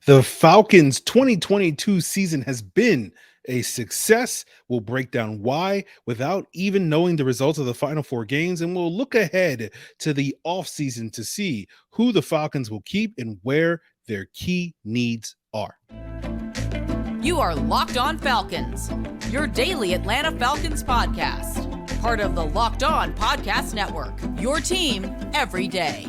The Falcons' 2022 season has been a success. We'll break down why without even knowing the results of the final four games, and we'll look ahead to the offseason to see who the Falcons will keep and where their key needs are. You are Locked On Falcons, your daily Atlanta Falcons podcast. Part of the Locked On Podcast Network, your team every day.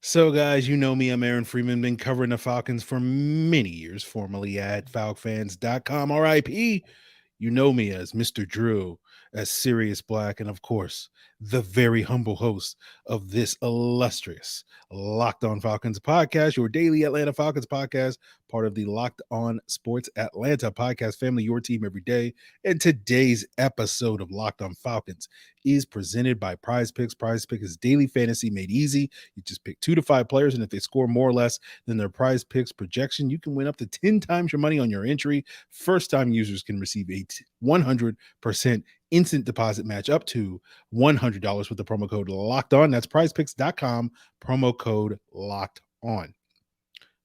So, guys, you know me. I'm Aaron Freeman. Been covering the Falcons for many years, formerly at FalcFans.com. RIP. You know me as Mr. Drew, as Sirius Black, and of course, the very humble host of this illustrious Locked On Falcons podcast, your daily Atlanta Falcons podcast, part of the Locked On Sports Atlanta podcast family, your team every day. And today's episode of Locked On Falcons is presented by Prize Picks. Prize Picks is daily fantasy made easy. You just pick 2 to 5 players, and if they score more or less than their Prize Picks projection, you can win up to 10 times your money on your entry. First-time users can receive a 100% instant deposit match up to $100 with the promo code Locked On. That's prizepicks.com, promo code Locked On.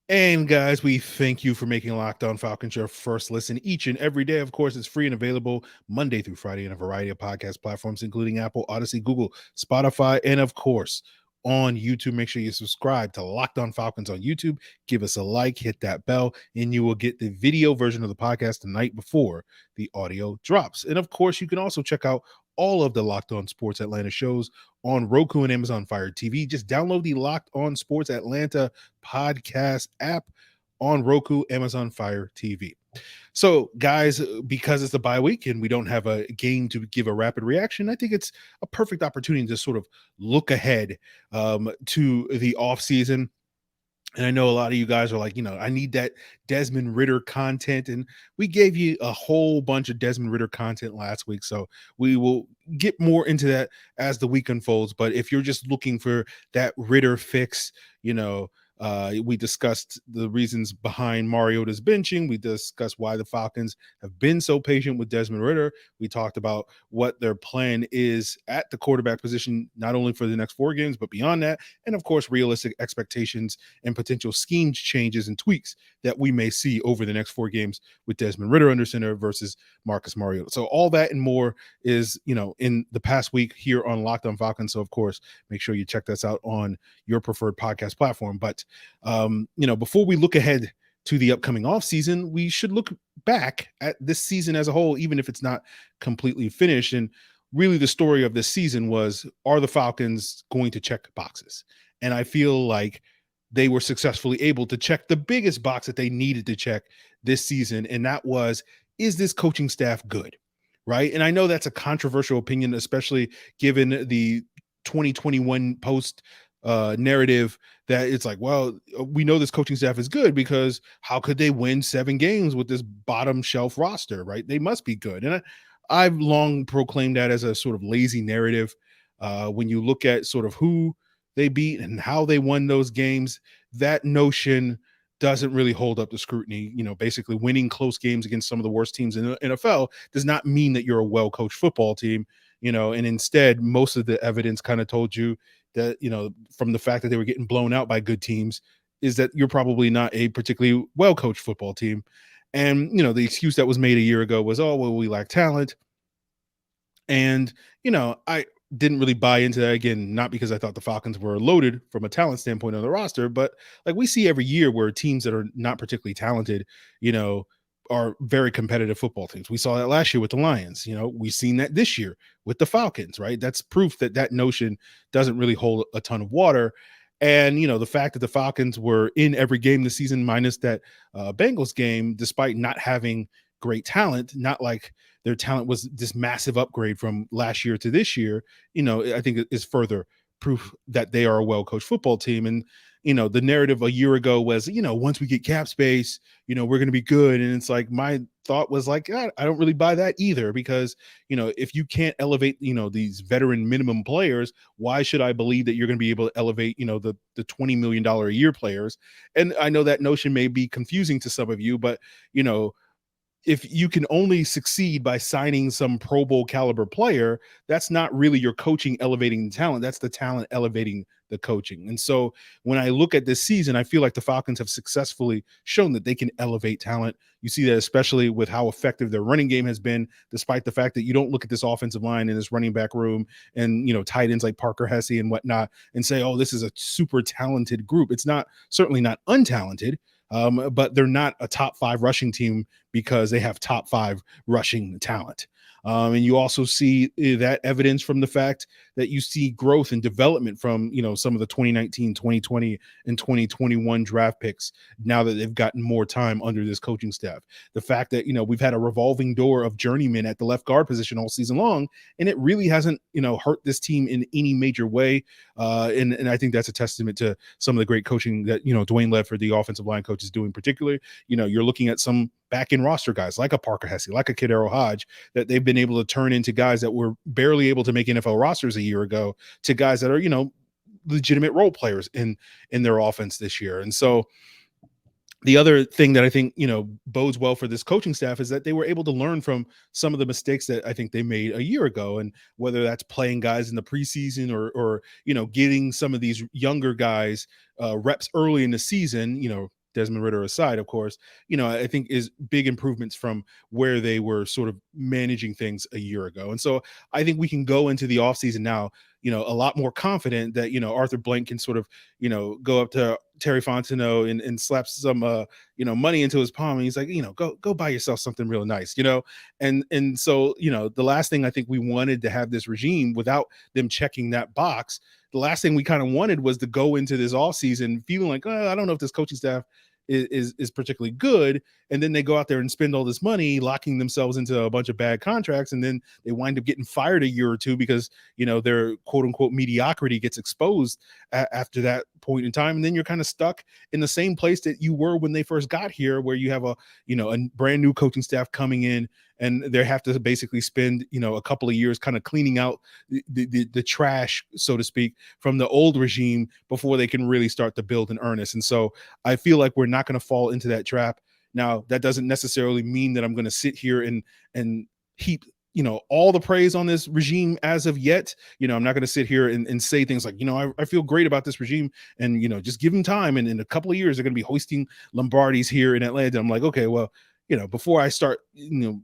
And guys, we thank you for making Locked On Falcons your first listen each and every day. Of course, it's free and available Monday through Friday on a variety of podcast platforms, including Apple, Odyssey, Google, Spotify, and of course, on YouTube. Make sure you subscribe to Locked On Falcons on YouTube. Give us a like, hit that bell, and you will get the video version of the podcast the night before the audio drops. And of course, you can also check out all of the Locked On Sports Atlanta shows on Roku and Amazon Fire TV. Just download the Locked On Sports Atlanta podcast app on Roku, Amazon Fire TV. So, guys, because it's a bye week and we don't have a game to give a rapid reaction, I think it's a perfect opportunity to sort of look ahead to the offseason. And I know a lot of you guys are like, I need that Desmond Ridder content. And we gave you a whole bunch of Desmond Ridder content last week. So we will get more into that as the week unfolds. But if you're just looking for that Ridder fix, we discussed the reasons behind Mariota's benching. We discussed why the Falcons have been so patient with Desmond Ridder. We talked about what their plan is at the quarterback position, not only for the next 4 games, but beyond that. And of course, realistic expectations and potential scheme changes and tweaks that we may see over the next 4 games with Desmond Ridder under center versus Marcus Mariota. So all that and more is, in the past week here on Locked On Falcons. So of course, make sure you check us out on your preferred podcast platform. But before we look ahead to the upcoming offseason, we should look back at this season as a whole, even if it's not completely finished. And really the story of this season was, are the Falcons going to check boxes? And I feel like they were successfully able to check the biggest box that they needed to check this season. And that was, is this coaching staff good? Right. And I know that's a controversial opinion, especially given the 2021 post narrative that it's like, well, we know this coaching staff is good because how could they win 7 games with this bottom shelf roster, right? They must be good. And I've long proclaimed that as a sort of lazy narrative. When you look at sort of who they beat and how they won those games, that notion doesn't really hold up to scrutiny. Basically winning close games against some of the worst teams in the NFL does not mean that you're a well-coached football team, and instead most of the evidence kind of told you that, from the fact that they were getting blown out by good teams, is that you're probably not a particularly well-coached football team. And, the excuse that was made a year ago was, oh, well, we lack talent. And, I didn't really buy into that, again, not because I thought the Falcons were loaded from a talent standpoint on the roster, but like we see every year where teams that are not particularly talented, are very competitive football teams. We saw that last year with the Lions. We've seen that this year with the Falcons, right? That's proof that that notion doesn't really hold a ton of water. And, the fact that the Falcons were in every game this season, minus that Bengals game, despite not having great talent, not like their talent was this massive upgrade from last year to this year, I think it is further proof that they are a well-coached football team. And, the narrative a year ago was, once we get cap space, we're going to be good. And it's like, my thought was like, I don't really buy that either, because, if you can't elevate, these veteran minimum players, why should I believe that you're going to be able to elevate, the $20 million a year players? And I know that notion may be confusing to some of you, but, if you can only succeed by signing some Pro Bowl caliber player, that's not really your coaching elevating the talent. That's the talent elevating the coaching. And so when I look at this season, I feel like the Falcons have successfully shown that they can elevate talent. You see that especially with how effective their running game has been, despite the fact that you don't look at this offensive line and this running back room and, tight ends like Parker Hesse and whatnot and say, oh, this is a super talented group. It's not, certainly not untalented. But they're not a top 5 rushing team because they have top 5 rushing talent. And you also see that evidence from the fact that you see growth and development from, some of the 2019, 2020, and 2021 draft picks now that they've gotten more time under this coaching staff. The fact that, we've had a revolving door of journeymen at the left guard position all season long, and it really hasn't, hurt this team in any major way. And I think that's a testament to some of the great coaching that, Dwayne Ledford, the offensive line coach, is doing. Particularly, you're looking at some back-end roster guys like a Parker Hesse, like a Kidero Hodge, that they've been able to turn into guys that were barely able to make NFL rosters a year ago to guys that are, legitimate role players in their offense this year. And so the other thing that I think, bodes well for this coaching staff is that they were able to learn from some of the mistakes that I think they made a year ago. And whether that's playing guys in the preseason or getting some of these younger guys reps early in the season, Desmond Ridder aside, of course, I think is big improvements from where they were sort of managing things a year ago. And so I think we can go into the offseason now, a lot more confident that, Arthur Blank can sort of, go up to Terry Fontenot and slap some, money into his palm. And he's like, go buy yourself something real nice, And so, the last thing I think we wanted to have this regime without them checking that box. The last thing we kind of wanted was to go into this offseason feeling like, I don't know if this coaching staff is particularly good. And then they go out there and spend all this money locking themselves into a bunch of bad contracts. And then they wind up getting fired a year or two because, their quote unquote mediocrity gets exposed after that point in time. And then you're kind of stuck in the same place that you were when they first got here, where you have a brand new coaching staff coming in, and they have to basically spend, a couple of years kind of cleaning out the trash, so to speak, from the old regime before they can really start to build in earnest. And so I feel like we're not going to fall into that trap. Now, that doesn't necessarily mean that I'm going to sit here and heap, all the praise on this regime as of yet. I'm not going to sit here and say things like, I feel great about this regime and, just give them time. And in a couple of years, they're going to be hoisting Lombardis here in Atlanta. I'm like, okay, well, before I start,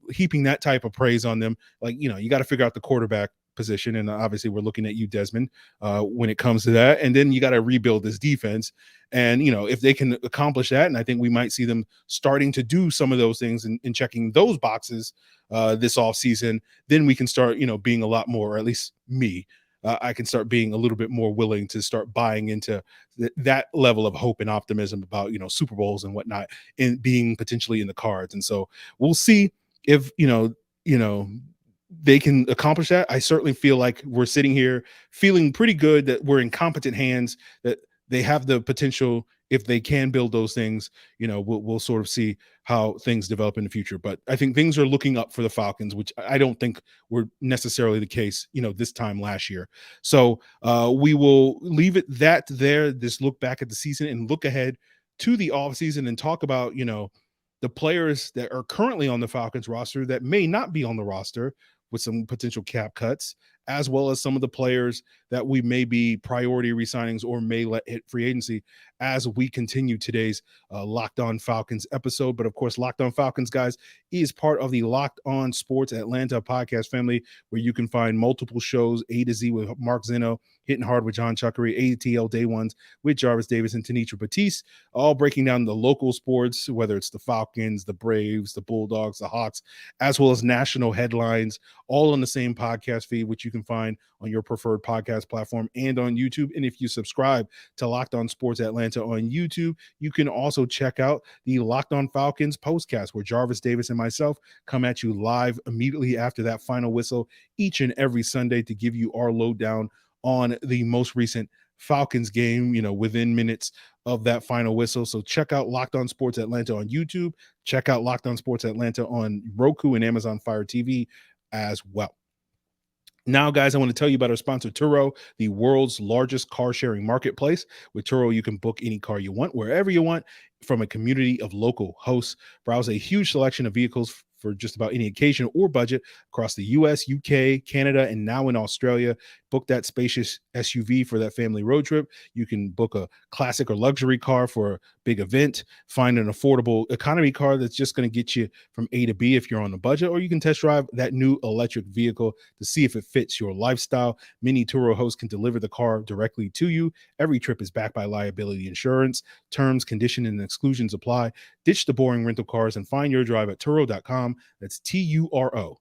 heaping that type of praise on them, like, you got to figure out the quarterback position. And obviously we're looking at you, Desmond, when it comes to that. And then you got to rebuild this defense. And, if they can accomplish that, and I think we might see them starting to do some of those things and checking those boxes this offseason, then we can start, being a lot more, or at least me, I can start being a little bit more willing to start buying into that level of hope and optimism about, Super Bowls and whatnot, and being potentially in the cards. And so we'll see if, they can accomplish that. I certainly feel like we're sitting here feeling pretty good that we're in competent hands, that they have the potential. If they can build those things, we'll sort of see how things develop in the future. But I think things are looking up for the Falcons, which I don't think were necessarily the case, this time last year. So we will leave it there. This look back at the season and look ahead to the offseason and talk about, the players that are currently on the Falcons roster that may not be on the roster with some potential cap cuts, as well as some of the players that we may be priority resignings or may let hit free agency as we continue today's Locked On Falcons episode. But of course, Locked On Falcons, guys, is part of the Locked On Sports Atlanta podcast family, where you can find multiple shows, A to Z with Mark Zeno, Hitting Hard with John Chuckery, ATL Day Ones with Jarvis Davis and Tanitra Batiste, all breaking down the local sports, whether it's the Falcons, the Braves, the Bulldogs, the Hawks, as well as national headlines, all on the same podcast feed, which you can find on your preferred podcast platform and on YouTube. And if you subscribe to Locked On Sports Atlanta on YouTube, you can also check out the Locked On Falcons postcast, where Jarvis Davis and myself come at you live immediately after that final whistle each and every Sunday to give you our lowdown on the most recent Falcons game, within minutes of that final whistle. So check out Locked On Sports Atlanta on YouTube. Check out Locked On Sports Atlanta on Roku and Amazon Fire TV as well. Now, guys, I want to tell you about our sponsor, Turo, the world's largest car sharing marketplace. With Turo, you can book any car you want, wherever you want, from a community of local hosts. Browse a huge selection of vehicles for just about any occasion or budget across the US, UK, Canada, and now in Australia. Book that spacious SUV for that family road trip. You can book a classic or luxury car for a big event. Find an affordable economy car that's just going to get you from A to B if you're on a budget, or you can test drive that new electric vehicle to see if it fits your lifestyle. Many Turo hosts can deliver the car directly to you. Every trip is backed by liability insurance. Terms, conditions, and exclusions apply. Ditch the boring rental cars and find your drive at Turo.com. That's Turo.com.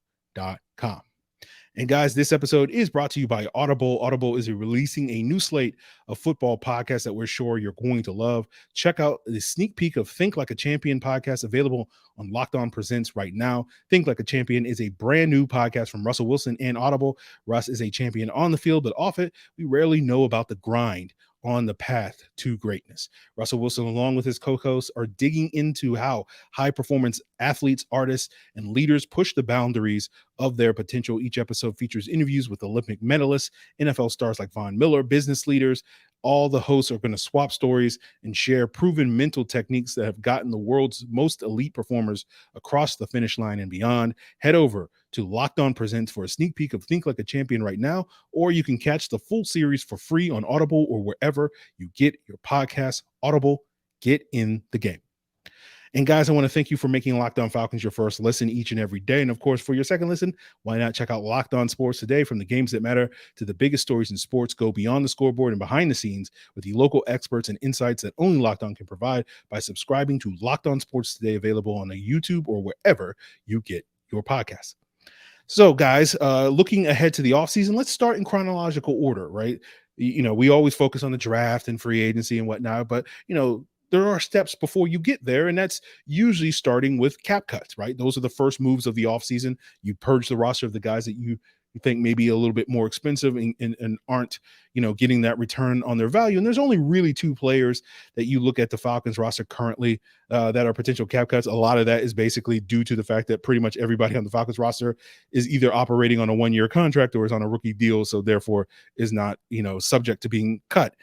And guys, this episode is brought to you by Audible. Audible is releasing a new slate of football podcasts that we're sure you're going to love. Check out the sneak peek of Think Like a Champion podcast available on Locked On Presents right now. Think Like a Champion is a brand new podcast from Russell Wilson and Audible. Russ is a champion on the field, but off it, we rarely know about the grind on the path to greatness. Russell Wilson, along with his co-hosts, are digging into how high-performance athletes, artists, and leaders push the boundaries of their potential. Each episode features interviews with Olympic medalists, NFL stars like Von Miller, business leaders. All the hosts are going to swap stories and share proven mental techniques that have gotten the world's most elite performers across the finish line and beyond. Head over to Locked On Presents for a sneak peek of Think Like a Champion right now, or you can catch the full series for free on Audible or wherever you get your podcasts. Audible, get in the game. And guys, I want to thank you for making Locked On Falcons your first listen each and every day. And of course, for your second listen, why not check out Locked On Sports Today? From the games that matter to the biggest stories in sports, go beyond the scoreboard and behind the scenes with the local experts and insights that only Locked On can provide by subscribing to Locked On Sports Today, available on YouTube or wherever you get your podcasts. So, guys, looking ahead to the offseason, let's start in chronological order, right? We always focus on the draft and free agency and whatnot, but, there are steps before you get there, and that's usually starting with cap cuts, right? Those are the first moves of the offseason. You purge the roster of the guys that you think may be a little bit more expensive and aren't, getting that return on their value. And there's only really two players that you look at the Falcons roster currently that are potential cap cuts. A lot of that is basically due to the fact that pretty much everybody on the Falcons roster is either operating on a one-year contract or is on a rookie deal, so therefore is not, subject to being cut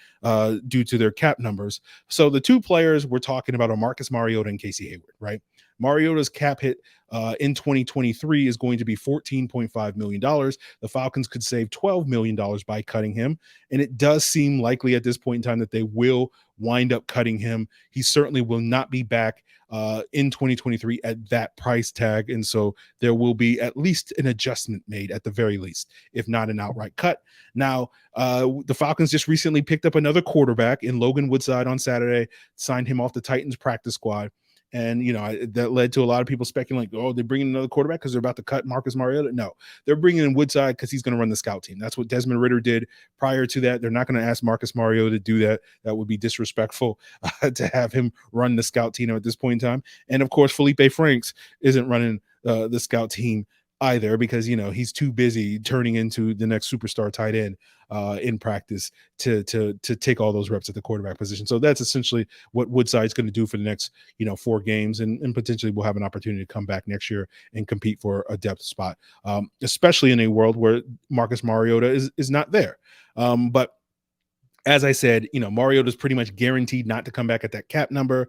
due to their cap numbers. So the two players we're talking about are Marcus Mariota and Casey Hayward, right? Mariota's cap hit in 2023 is going to be $14.5 million. The Falcons could save $12 million by cutting him. And it does seem likely at this point in time that they will wind up cutting him. He certainly will not be back in 2023 at that price tag. And so there will be at least an adjustment made at the very least, if not an outright cut. Now, the Falcons just recently picked up another quarterback in Logan Woodside on Saturday, signed him off the Titans practice squad. And, that led to a lot of people speculating, they're bringing another quarterback because they're about to cut Marcus Mariota. No, they're bringing in Woodside because he's going to run the scout team. That's what Desmond Ridder did prior to that. They're not going to ask Marcus Mariota to do that. That would be disrespectful to have him run the scout team at this point in time. And, of course, Felipe Franks isn't running the scout team either because, he's too busy turning into the next superstar tight end in practice to take all those reps at the quarterback position. So that's essentially what Woodside's going to do for the next, 4 games, and potentially we'll have an opportunity to come back next year and compete for a depth spot, especially in a world where Marcus Mariota is not there. But as I said, Mariota is pretty much guaranteed not to come back at that cap number.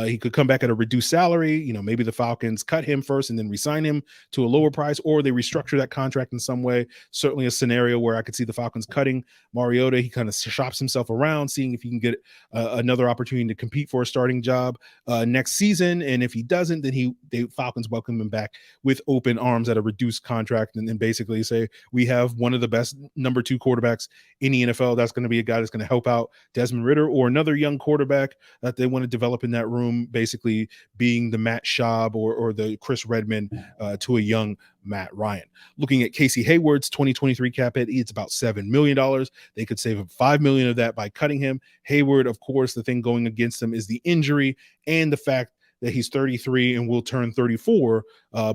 He could come back at a reduced salary. Maybe the Falcons cut him first and then resign him to a lower price, or they restructure that contract in some way. Certainly a scenario where I could see the Falcons cutting Mariota. He kind of shops himself around, seeing if he can get another opportunity to compete for a starting job next season. And if he doesn't, then the Falcons welcome him back with open arms at a reduced contract, and then basically say, we have one of the best number 2 quarterbacks in the NFL. That's going to be a guy that's going to help out Desmond Ridder, or another young quarterback that they want to develop in that room, basically being the Matt Schaub or the Chris Redmond to a young Matt Ryan. Looking at Casey Hayward's 2023 cap hit, it's about $7 million. They could save $5 million of that by cutting him. Hayward, of course, the thing going against him is the injury and the fact that he's 33 and will turn 34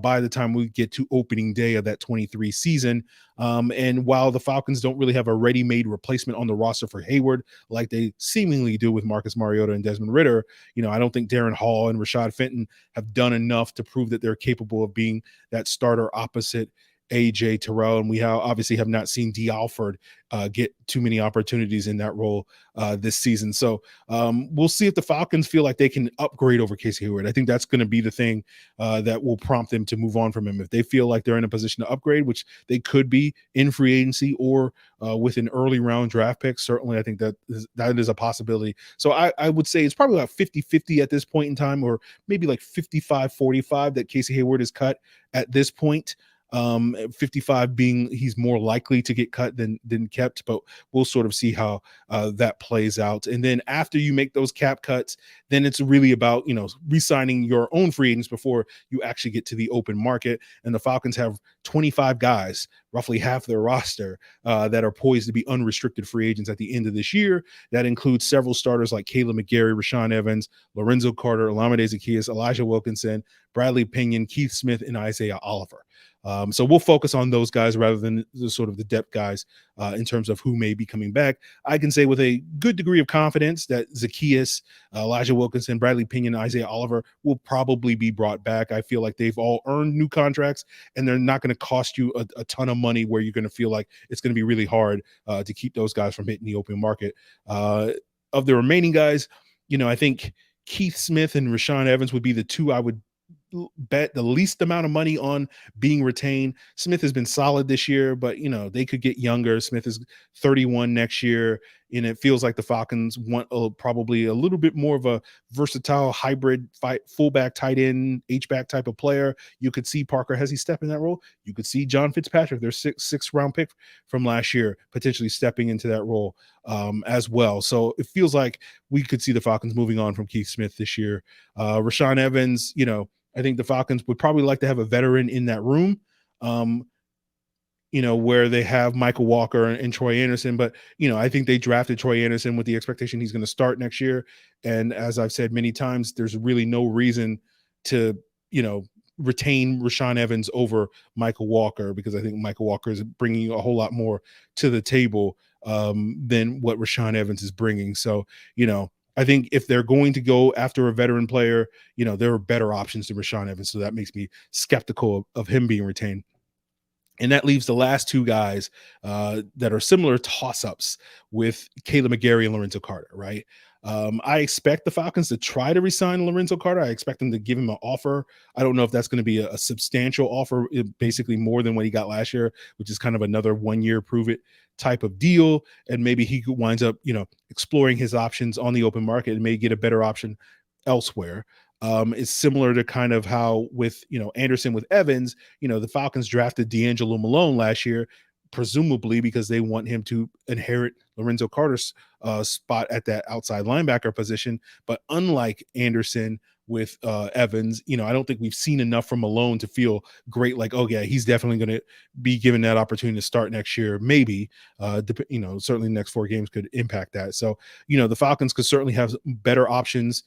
by the time we get to opening day of that 23 season. And while the Falcons don't really have a ready-made replacement on the roster for Hayward, like they seemingly do with Marcus Mariota and Desmond Ridder, I don't think Darren Hall and Rashad Fenton have done enough to prove that they're capable of being that starter opposite AJ Terrell, and we obviously have not seen D. Alford get too many opportunities in that role this season. So we'll see if the Falcons feel like they can upgrade over Casey Hayward. I think that's going to be the thing that will prompt them to move on from him. If they feel like they're in a position to upgrade, which they could be in free agency or with an early round draft pick, certainly I think that is a possibility. So I would say it's probably about 50-50 at this point in time, or maybe like 55-45 that Casey Hayward is cut at this point. 55 being he's more likely to get cut than kept, but we'll sort of see how that plays out. And then after you make those cap cuts, then it's really about re-signing your own free agents before you actually get to the open market. And the Falcons have 25 guys, roughly half their roster, that are poised to be unrestricted free agents at the end of this year. That includes several starters like Kaleb McGary, Rashaan Evans, Lorenzo Carter, Olamide Zaccheaus, Elijah Wilkinson, Bradley Pinion, Keith Smith, and Isaiah Oliver. So we'll focus on those guys rather than the sort of the depth guys in terms of who may be coming back. I can say with a good degree of confidence that Zaccheaus, Elijah Wilkinson, Bradley Pinion, Isaiah Oliver will probably be brought back. I feel like they've all earned new contracts, and they're not going to cost you a ton of money where you're going to feel like it's going to be really hard to keep those guys from hitting the open market. Of the remaining guys, I think Keith Smith and Rashaan Evans would be the two I would bet the least amount of money on being retained. Smith has been solid this year, but they could get younger. Smith is 31 next year, and it feels like the Falcons want probably a little bit more of a versatile hybrid fullback, tight end, H-back type of player. You could see Parker Hesse step in that role. You could see John Fitzpatrick, their sixth round pick from last year, potentially stepping into that role as well. So it feels like we could see the Falcons moving on from Keith Smith this year. Rashaan Evans, I think the Falcons would probably like to have a veteran in that room, where they have Michael Walker and Troy Anderson. But, I think they drafted Troy Anderson with the expectation he's going to start next year. And as I've said many times, there's really no reason to, retain Rashaan Evans over Michael Walker, because I think Michael Walker is bringing a whole lot more to the table than what Rashaan Evans is bringing. So, I think if they're going to go after a veteran player, there are better options than Rashaan Evans. So that makes me skeptical of him being retained. And that leaves the last two guys that are similar toss-ups with Kaleb McGary and Lorenzo Carter, right? I expect the Falcons to try to re-sign Lorenzo Carter. I expect them to give him an offer. I don't know if that's going to be a substantial offer, basically more than what he got last year, which is kind of another 1 year prove it type of deal. And maybe he winds up, exploring his options on the open market and may get a better option elsewhere. It's similar to kind of how with, Anderson with Evans, the Falcons drafted D'Angelo Malone last year, presumably because they want him to inherit Lorenzo Carter's spot at that outside linebacker position. But unlike Anderson with Evans, I don't think we've seen enough from Malone to feel great. Like, oh yeah, he's definitely going to be given that opportunity to start next year. Maybe, certainly the next 4 games could impact that. So, the Falcons could certainly have better options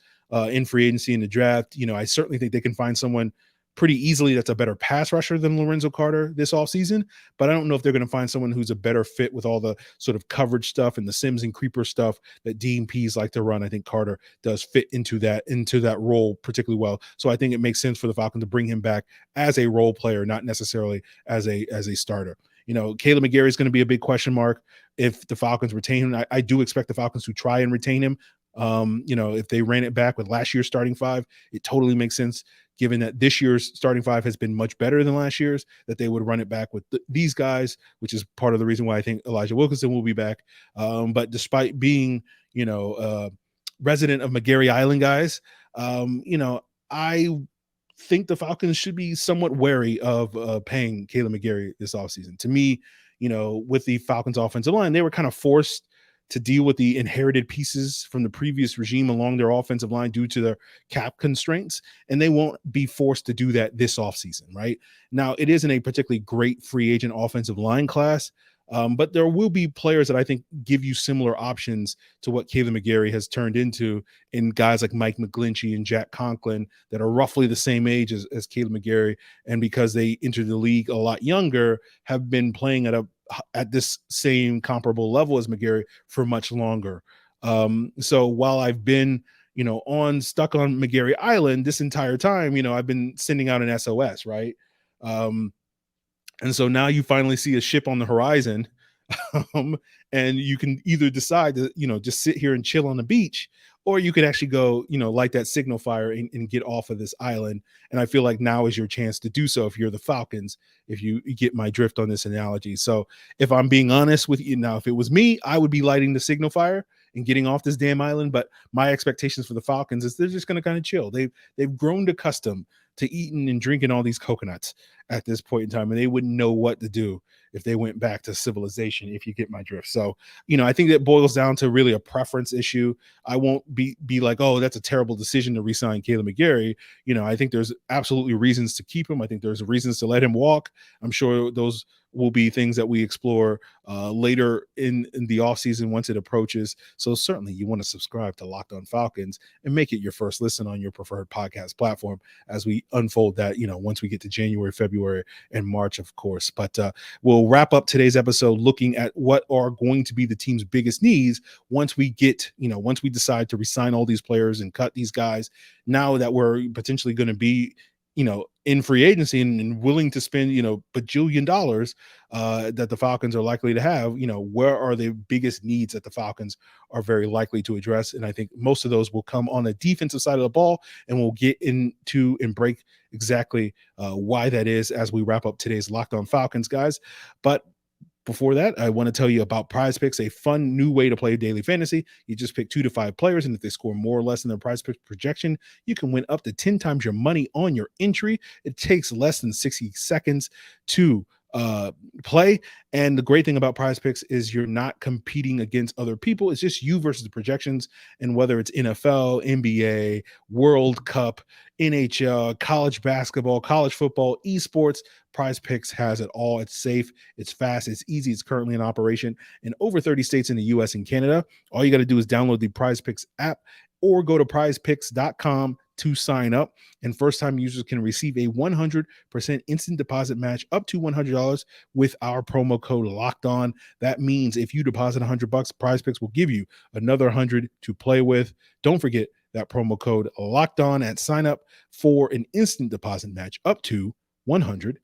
in free agency in the draft. I certainly think they can find someone pretty easily that's a better pass rusher than Lorenzo Carter this offseason, but I don't know if they're going to find someone who's a better fit with all the sort of coverage stuff and the Sims and creeper stuff that DMPs like to run. I think Carter does fit into that role particularly well. So I think it makes sense for the Falcons to bring him back as a role player, not necessarily as a starter. Kaleb McGary is going to be a big question mark if the Falcons retain him. I do expect the Falcons to try and retain him. If they ran it back with last year's starting 5, it totally makes sense, given that this year's starting 5 has been much better than last year's, that they would run it back with these guys, which is part of the reason why I think Elijah Wilkinson will be back. But despite being, resident of McGary Island guys, I think the Falcons should be somewhat wary of paying Kaleb McGary this offseason. To me, with the Falcons offensive line, they were kind of forced to deal with the inherited pieces from the previous regime along their offensive line due to their cap constraints, and they won't be forced to do that this offseason, right? Now, it isn't a particularly great free agent offensive line class, But there will be players that I think give you similar options to what Kaleb McGary has turned into, in guys like Mike McGlinchey and Jack Conklin that are roughly the same age as Kaleb McGary, and because they entered the league a lot younger, have been playing at this same comparable level as McGary for much longer. So while I've been stuck on McGary Island this entire time, I've been sending out an SOS, right? And so now you finally see a ship on the horizon, and you can either decide to, just sit here and chill on the beach, or you could actually go, light that signal fire and get off of this island. And I feel like now is your chance to do so if you're the Falcons, if you get my drift on this analogy. So if I'm being honest with you now, if it was me, I would be lighting the signal fire and getting off this damn island. But my expectations for the Falcons is they're just going to kind of chill. They've grown accustomed to eating and drinking all these coconuts at this point in time, and they wouldn't know what to do if they went back to civilization, if you get my drift. So, I think that boils down to really a preference issue. I won't be like, oh, that's a terrible decision to re-sign Kaleb McGary. I think there's absolutely reasons to keep him. I think there's reasons to let him walk. I'm sure those will be things that we explore later in the offseason once it approaches. So certainly you want to subscribe to Locked On Falcons and make it your first listen on your preferred podcast platform as we unfold that, once we get to January, February, and March, of course. But we'll wrap up today's episode looking at what are going to be the team's biggest needs once we decide to resign all these players and cut these guys, now that we're potentially going to be in free agency and willing to spend, bajillion dollars that the Falcons are likely to have. Where are the biggest needs that the Falcons are very likely to address? And I think most of those will come on the defensive side of the ball, and we'll get into and break exactly why that is as we wrap up today's Locked On Falcons, guys. But before that, I want to tell you about Prize Picks, a fun new way to play daily fantasy. You just pick 2 to 5 players, and if they score more or less than their Prize Picks projection, you can win up to 10 times your money on your entry. It takes less than 60 seconds to play. And the great thing about Prize Picks is you're not competing against other people. It's just you versus the projections. And whether it's NFL, NBA, World Cup, NHL, college basketball, college football, esports, Prize Picks has it all. It's safe, it's fast, it's easy. It's currently in operation in over 30 states in the US and Canada. All you got to do is download the Prize Picks app or go to prizepicks.com to sign up. And first-time users can receive a 100% instant deposit match up to $100 with our promo code Locked On. That means if you deposit $100, Prize Picks will give you another 100 to play with. Don't forget that promo code Locked On at sign up for an instant deposit match up to $100.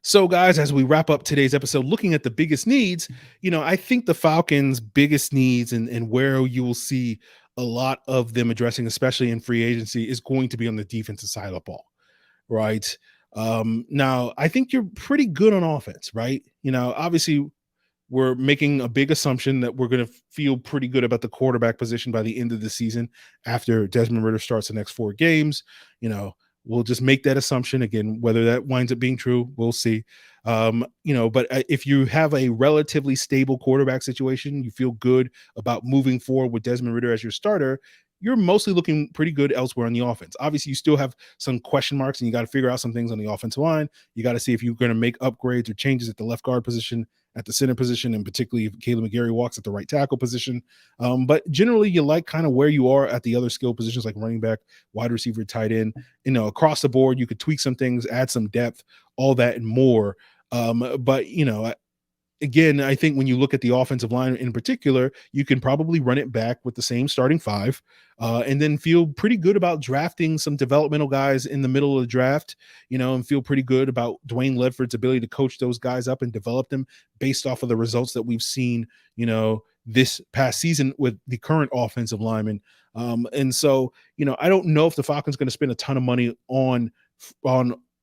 So, guys, as we wrap up today's episode, looking at the biggest needs, I think the Falcons' biggest needs and where you will see a lot of them addressing, especially in free agency, is going to be on the defensive side of the ball, right? Now, I think you're pretty good on offense, right? Obviously, we're making a big assumption that we're going to feel pretty good about the quarterback position by the end of the season after Desmond Ridder starts the next 4 games. We'll just make that assumption. Again, whether that winds up being true, we'll see. But if you have a relatively stable quarterback situation, you feel good about moving forward with Desmond Ridder as your starter, you're mostly looking pretty good elsewhere on the offense. Obviously, you still have some question marks, and you got to figure out some things on the offensive line. You got to see if you're going to make upgrades or changes at the left guard position, at the center position, and particularly if Kaleb McGary walks at the right tackle position. But generally, you like kind of where you are at the other skill positions like running back, wide receiver, tight end. Across the board, you could tweak some things, add some depth, all that and more. Again, I think when you look at the offensive line in particular, you can probably run it back with the same starting 5 and then feel pretty good about drafting some developmental guys in the middle of the draft, and feel pretty good about Dwayne Ledford's ability to coach those guys up and develop them based off of the results that we've seen, this past season with the current offensive lineman. And so, I don't know if the Falcons going to spend a ton of money on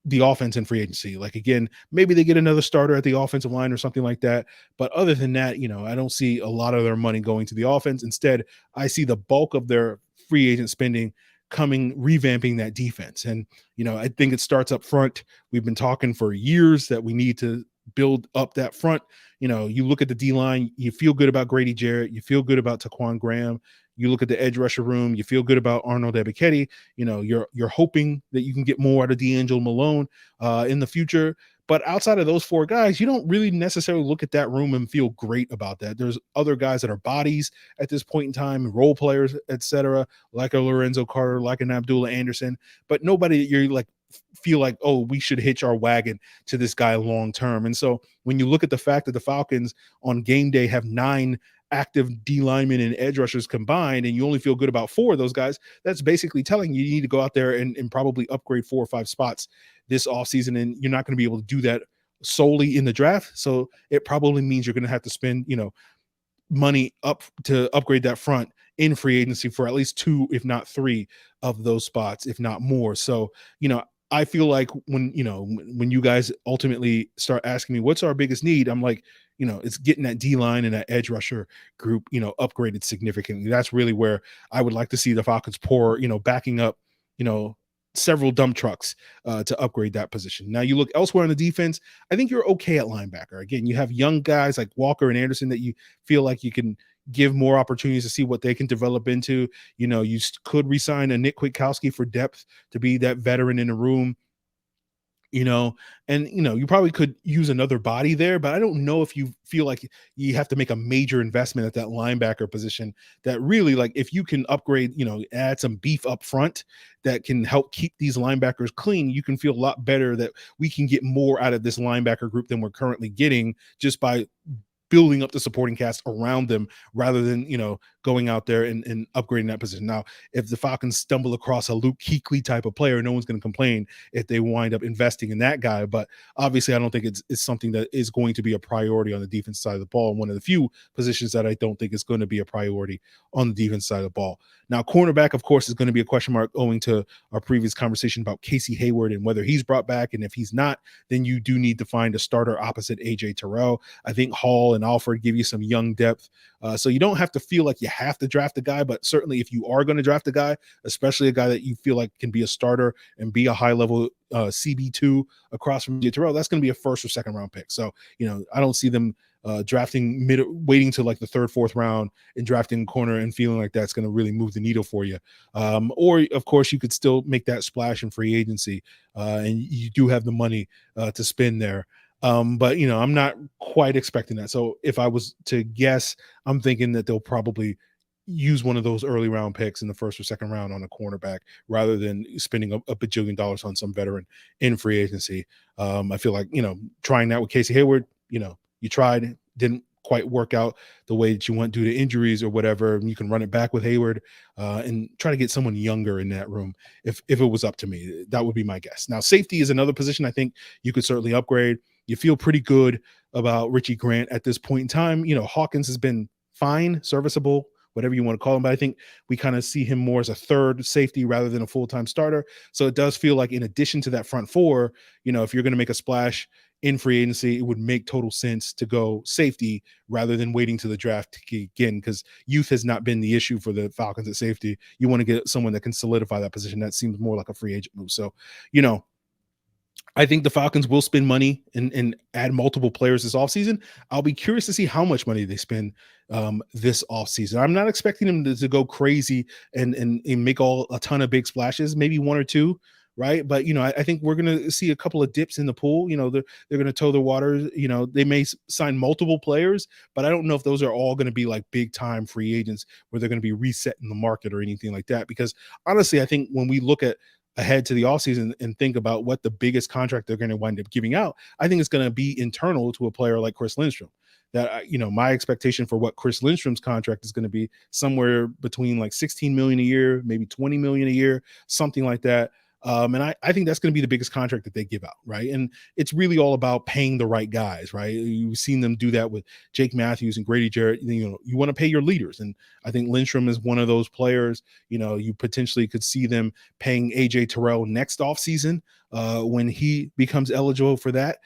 the offense in free agency. Like, again, maybe they get another starter at the offensive line or something like that. But other than that, I don't see a lot of their money going to the offense. Instead, I see the bulk of their free agent spending revamping that defense. And, I think it starts up front. We've been talking for years that we need to build up that front. You look at the D-line, you feel good about Grady Jarrett. You feel good about Taquan Graham. You look at the edge rusher room, you feel good about Arnold Ebiketie. You're hoping that you can get more out of D'Angelo Malone in the future. But outside of those four guys, you don't really necessarily look at that room and feel great about that. There's other guys that are bodies at this point in time, role players, etc., like a Lorenzo Carter, like an Abdullah Anderson, but nobody you're like feel like, oh, we should hitch our wagon to this guy long term. And so when you look at the fact that the Falcons on game day have 9 active D linemen and edge rushers combined, and you only feel good about 4 of those guys, that's basically telling you need to go out there and probably upgrade 4 or 5 spots this offseason. And you're not going to be able to do that solely in the draft. So it probably means you're going to have to spend, money up to upgrade that front in free agency for at least 2, if not 3 of those spots, if not more. So, I feel like when you guys ultimately start asking me what's our biggest need, I'm like, it's getting that D line and that edge rusher group, upgraded significantly. That's really where I would like to see the Falcons pour, backing up, several dump trucks to upgrade that position. Now you look elsewhere on the defense, I think you're okay at linebacker. Again, you have young guys like Walker and Anderson that you feel like you can give more opportunities to see what they can develop into. You could resign a Nick Kwiatkowski for depth to be that veteran in the room. And you probably could use another body there, but I don't know if you feel like you have to make a major investment at that linebacker position that really, like, if you can upgrade, add some beef up front that can help keep these linebackers clean, you can feel a lot better that we can get more out of this linebacker group than we're currently getting just by building up the supporting cast around them rather than, going out there and upgrading that position. Now, if the Falcons stumble across a Luke Kuechly type of player, no one's going to complain if they wind up investing in that guy. But obviously, I don't think it's something that is going to be a priority on the defense side of the ball. And one of the few positions that I don't think is going to be a priority on the defense side of the ball. Now, cornerback, of course, is going to be a question mark owing to our previous conversation about Casey Hayward and whether he's brought back. And if he's not, then you do need to find a starter opposite AJ Terrell. I think Hall and Alford give you some young depth. So you don't have to feel like you have to draft a guy, but certainly if you are going to draft a guy, especially a guy that you feel like can be a starter and be a high level CB2 across from AJ Terrell, that's going to be a first or second round pick. So, I don't see them drafting waiting to like the 3rd, 4th round and drafting corner and feeling like that's going to really move the needle for you. Or of course you could still make that splash in free agency and you do have the money to spend there. But I'm not quite expecting that. So if I was to guess, I'm thinking that they'll probably use one of those early round picks in the 1st or 2nd round on a cornerback rather than spending a bajillion dollars on some veteran in free agency. I feel like, trying that with Casey Hayward, you tried, didn't quite work out the way that you want due to injuries or whatever. And you can run it back with Hayward and try to get someone younger in that room. If it was up to me, that would be my guess. Now, safety is another position I think you could certainly upgrade. You feel pretty good about Richie Grant at this point in time. Hawkins has been fine, serviceable, whatever you want to call him. But I think we kind of see him more as a 3rd safety rather than a full-time starter. So it does feel like in addition to that front 4, if you're going to make a splash in free agency, it would make total sense to go safety rather than waiting to the draft again, because youth has not been the issue for the Falcons at safety. You want to get someone that can solidify that position. That seems more like a free agent move. So, I think the Falcons will spend money and add multiple players this offseason. I'll be curious to see how much money they spend this offseason. I'm not expecting them to go crazy and make a ton of big splashes, maybe 1 or 2, right? But, I think we're going to see a couple of dips in the pool. They're going to toe the waters. They may sign multiple players, but I don't know if those are all going to be like big time free agents where they're going to be resetting the market or anything like that. Because honestly, I think when we look at ahead to the offseason and think about what the biggest contract they're going to wind up giving out, I think it's going to be internal to a player like Chris LIndstrom. That, my expectation for what Chris LIndstrom's contract is going to be somewhere between like 16 million a year, maybe 20 million a year, something like that. And I think that's going to be the biggest contract that they give out, right? And it's really all about paying the right guys, right? You've seen them do that with Jake Matthews and Grady Jarrett. You want to pay your leaders. And I think LIndstrom is one of those players. You potentially could see them paying AJ Terrell next offseason when he becomes eligible for that.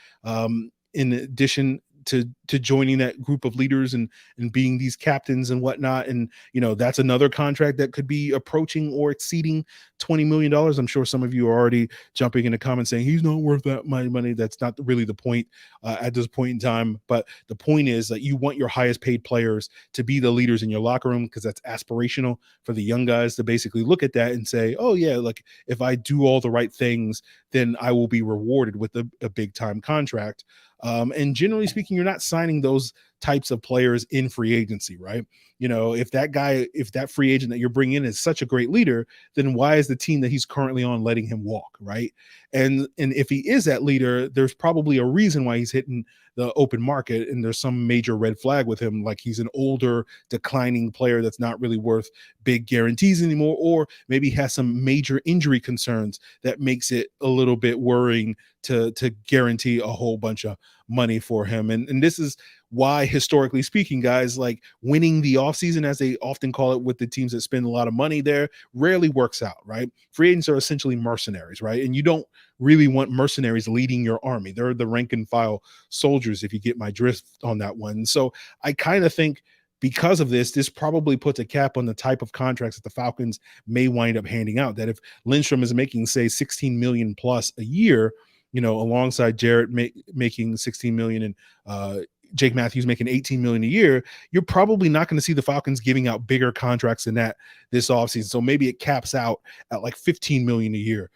In addition, to joining that group of leaders and being these captains and whatnot. And that's another contract that could be approaching or exceeding $20 million. I'm sure some of you are already jumping in the comments saying he's not worth that money. That's not really the point at this point in time. But the point is that you want your highest paid players to be the leaders in your locker room, because that's aspirational for the young guys to basically look at that and say, oh yeah, like if I do all the right things, then I will be rewarded with a big time contract. And generally speaking, you're not signing those types of players in free agency, right? If that free agent that you're bringing in is such a great leader, then why is the team that he's currently on letting him walk, right? And if he is that leader, there's probably a reason why he's hitting the open market, and there's some major red flag with him, like he's an older, declining player that's not really worth big guarantees anymore, or maybe has some major injury concerns that makes it a little bit worrying to guarantee a whole bunch of money for him. And this is why, historically speaking, guys, like winning the offseason, as they often call it with the teams that spend a lot of money there, rarely works out, right? Free agents are essentially mercenaries, right? And you don't really want mercenaries leading your army. They're the rank and file soldiers, if you get my drift on that one. So I kind of think because of this probably puts a cap on the type of contracts that the Falcons may wind up handing out. That if Lindstrom is making, say, 16 million plus a year, alongside Jarrett making 16 million and Jake Matthews making 18 million a year, you're probably not going to see the Falcons giving out bigger contracts than that this offseason. So maybe it caps out at like 15 million a year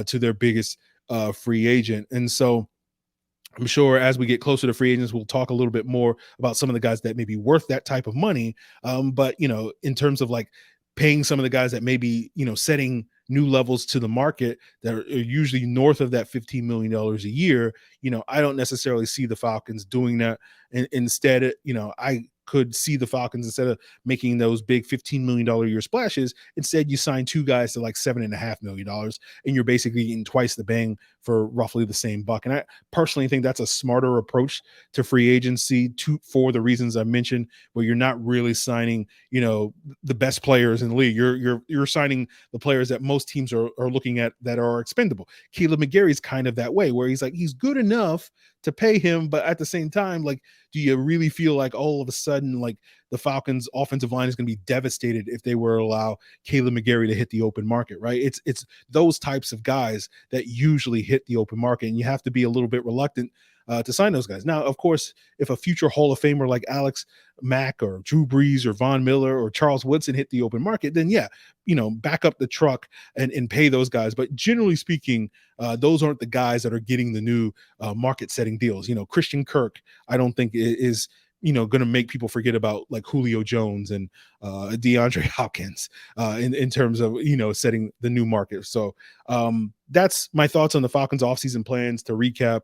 to their biggest free agent. And so I'm sure as we get closer to free agents, we'll talk a little bit more about some of the guys that may be worth that type of money. But, in terms of like paying some of the guys that may be, setting new levels to the market that are usually north of that $15 million a year, I don't necessarily see the Falcons doing that. And instead, I could see the Falcons, instead of making those big $15 million a year splashes, instead you sign two guys to like $7.5 million, and you're basically getting twice the bang for roughly the same buck. And I personally think that's a smarter approach to free agency for the reasons I mentioned, where you're not really signing, the best players in the league. You're signing the players that most teams are looking at that are expendable. Kaleb McGary is kind of that way, where he's good enough to pay him, but at the same time, like, do you really feel like all of a sudden, like, the Falcons offensive line is going to be devastated if they were to allow Kaleb McGary to hit the open market, right? It's those types of guys that usually hit the open market, and you have to be a little bit reluctant to sign those guys. Now, of course, if a future Hall of Famer like Alex Mack or Drew Brees or Von Miller or Charles Woodson hit the open market, then yeah, back up the truck and pay those guys. But generally speaking, those aren't the guys that are getting the new market-setting deals. Christian Kirk, I don't think is going to make people forget about like Julio Jones and DeAndre Hopkins in terms of, setting the new market. So that's my thoughts on the Falcons offseason plans. To recap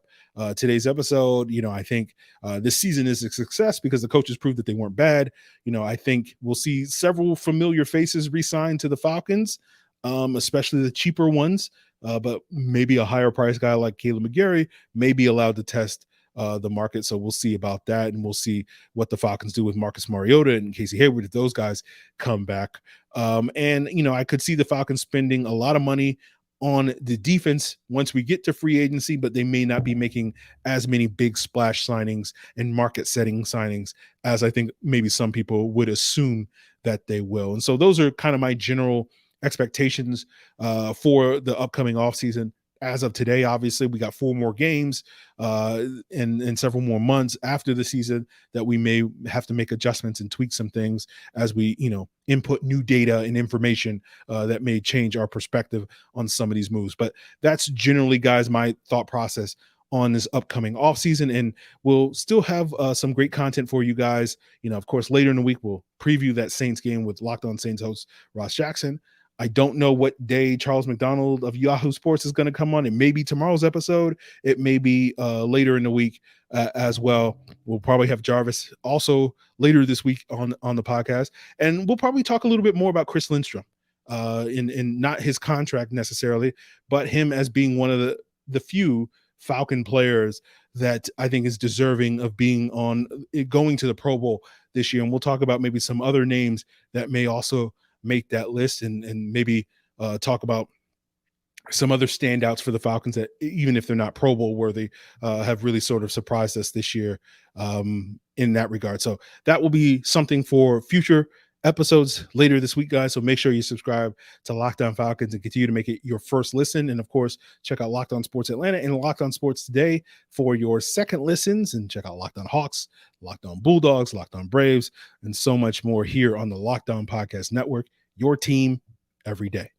today's episode, I think this season is a success because the coaches proved that they weren't bad. I think we'll see several familiar faces re-signed to the Falcons, especially the cheaper ones, but maybe a higher price guy like Kaleb McGary may be allowed to test the market. So we'll see about that, and we'll see what the Falcons do with Marcus Mariota and Casey Hayward if those guys come back. And I could see the Falcons spending a lot of money on the defense once we get to free agency, but they may not be making as many big splash signings and market setting signings as I think maybe some people would assume that they will. And so those are kind of my general expectations for the upcoming offseason. As of today, obviously, we got 4 more games and several more months after the season that we may have to make adjustments and tweak some things as we, input new data and information that may change our perspective on some of these moves. But that's generally, guys, my thought process on this upcoming offseason. And we'll still have some great content for you guys. Of course, later in the week, we'll preview that Saints game with Locked On Saints host Ross Jackson. I don't know what day Charles McDonald of Yahoo Sports is going to come on. It may be tomorrow's episode. It may be later in the week as well. We'll probably have Jarvis also later this week on the podcast. And we'll probably talk a little bit more about Chris LIndstrom in not his contract necessarily, but him as being one of the few Falcon players that I think is deserving of being going to the Pro Bowl this year. And we'll talk about maybe some other names that may also make that list and maybe talk about some other standouts for the Falcons that, even if they're not Pro Bowl worthy, have really sort of surprised us this year in that regard. So that will be something for future episodes later this week, guys. So make sure you subscribe to Locked On Falcons and continue to make it your first listen. And of course, check out Locked On Sports Atlanta and Locked On Sports Today for your second listens. And check out Locked On Hawks, Locked On Bulldogs, Locked On Braves, and so much more here on the Locked On Podcast Network, your team every day.